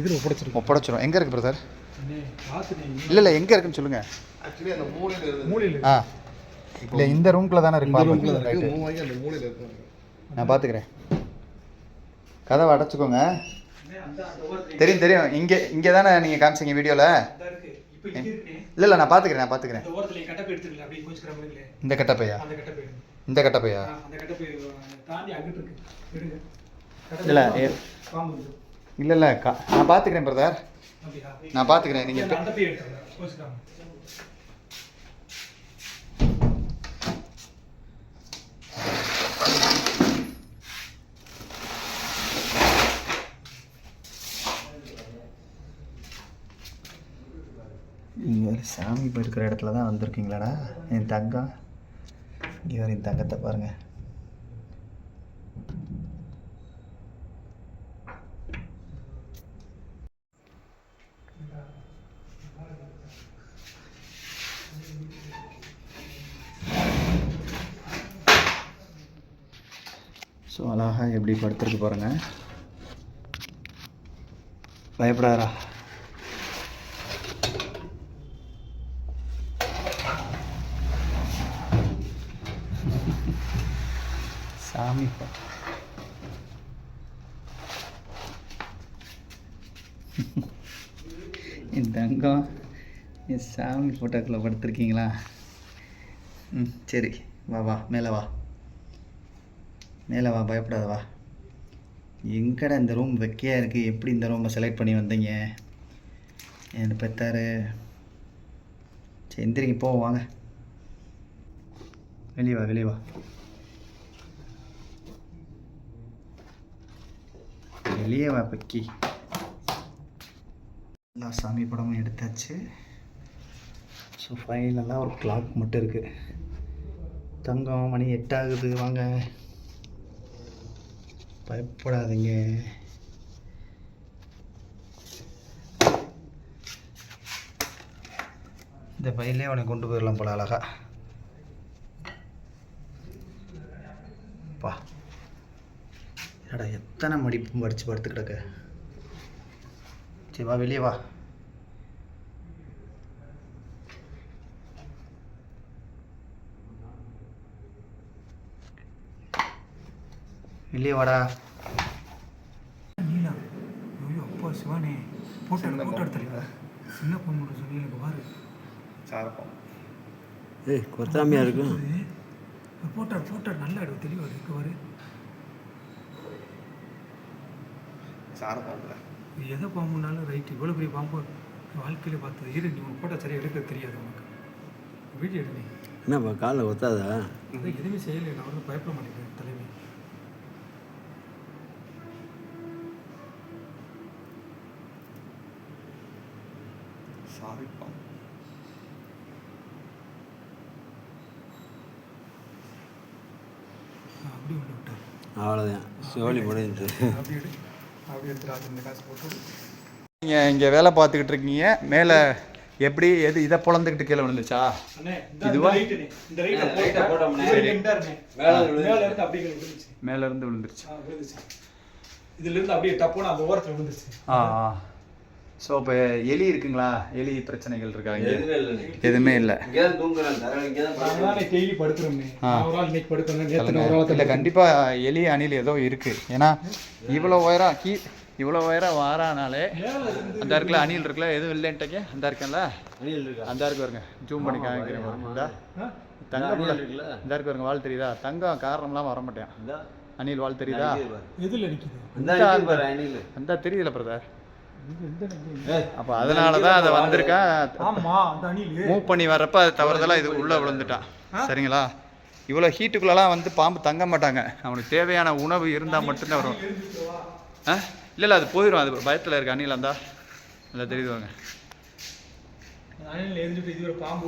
இதில் ஒப்படைச்சிரும். எங்கே இருக்குது பிரதர்? இல்லை எங்கே இருக்குன்னு சொல்லுங்கள். ஆக்சுவலி அந்த மூலையில் இல்லை இந்த ரூம்குள்ளே தானே இருக்கு. நான் பார்த்துக்கிறேன். கதவை அடைச்சிக்கோங்க. தெரியும். இங்கே தானே நீங்கள் காமிச்சிங்க வீடியோவில். இல்லை நான் பார்த்துக்கிறேன். இந்த கட்டப்பையா? இந்த கட்டப்பையா? இல்லை நான் பார்த்துக்கிறேன் பிரதர். நான் பார்த்துக்கிறேன். நீங்கள் இங்கே சாமி இருக்கிற இடத்துல தான் வந்திருக்கீங்களாடா என் தங்கம். இங்கே வர என் தங்கத்தை பாருங்கள். ஸோ அழகாக எப்படி படுத்துருக்கு பாருங்கள். பயப்படாதா? சாமி என் தங்கம் என் சாமி ஃபோட்டோக்குள்ளே படுத்துருக்கீங்களா? சரி வா மேலே வா, பயப்படாத வா. எங்கடா இந்த ரூம் வெக்கையாக இருக்குது, எப்படி இந்த ரூமை செலக்ட் பண்ணி வந்தீங்க? என்ன பெத்தாரு? சரி எந்திரிங்க போவோம், வாங்க வெளியே வா. வெளியே வா பக்கி. எல்லா சாமி படமும் எடுத்தாச்சு. ஸோ ஃபைனலாக ஒரு கிளாக் மட்டும் இருக்குது. தங்கம் மணி 8 ஆகுது. வாங்க, பயப்படாதீங்க. இந்த பையிலே அவனை கொண்டு போயிடலாம் போல அழகா. பா என்னடா எத்தனை மடிப்பு மடித்து படுத்து கிடக்க. சரி வா, வெளியே வா. வெளியே வாடா. நீலா ஐயோ அப்பா சிவானே போட்டோ எடுத்துருக்கா. சின்ன பொண்ணு சொல்லி எனக்கு பாரு சார்ப்போம். கொத்தாமையாக இருக்கும். போட்டோ நல்லா எடுக்கும், தெளிவாக இருக்கு பாரு. சார்ப்போம்ல எதை பாம்புனாலும் ரைட்டு. இவ்வளோ பெரிய பாம்பு வாழ்க்கையில் பார்த்தது. நீ உன் போட்டோ சரியாக எடுக்க தெரியாது உனக்கு. வீடியோ எடுங்க. என்னப்பா காலில் ஒத்தாதா? அதை எதுவுமே செய்யலை. நான் வந்து பயப்பட மாட்டேங்கிறேன் தலைமை. சாரிப்பா. அப்படி ஒன்று விட்டார். அவ்வளோதான், சோழி முடிஞ்சு. அப்படி எடுத்துட்டு இந்த காசு போட்டு நீங்கள் இங்கே வேலை பார்த்துக்கிட்டு இருக்கீங்க. மேலே எப்படி இதை பொழந்துக்கிட்டு கீழே விழுந்துச்சா? இதுவா? மேலேருந்து விழுந்துருச்சு. இதுலேருந்து அப்படியே டப்புன்னு அந்த ஓரத்தில் விழுந்துருச்சு. ஸோ இப்போ எலி இருக்குங்களா? எலி பிரச்சனைகள் இருக்கா? இங்கே எதுவுமே இல்லை. இல்லை கண்டிப்பாக எலி அணில் ஏதோ இருக்குது. ஏன்னா இவ்வளோ உயரம் வாரானாலே அந்த இருக்குல்ல அணில் இருக்குல்ல, எதுவும் இல்லைன்ட்டே அந்த இருக்கேன்ல அந்த இருக்கு வருங்க. ஜூம் பண்ணி காமிக்கிறேன் பாருங்க. தங்கம் இந்த இருக்கு வருங்க. வாழ் தெரியுதா? தங்கம் காரணம்லாம் வர மாட்டேன். அணில் வாழ் தெரியுதா? அந்த தெரியல பிரதர். அப்போ அதனால தான் அதை வந்திருக்கேன். மூவ் பண்ணி வர்றப்ப அது தவறுதலாக இது உள்ளே விழுந்துட்டான். சரிங்களா? இவ்வளோ ஹீட்டுக்குள்ளெல்லாம் வந்து பாம்பு தங்க மாட்டாங்க. அவனுக்கு தேவையான உணவு இருந்தால் மட்டும்தான் வரும். இல்லை அது போயிடும். அது பயத்தில் இருக்க அணில் இருந்தால் நல்லா தெரியுதுவாங்க. பாம்பு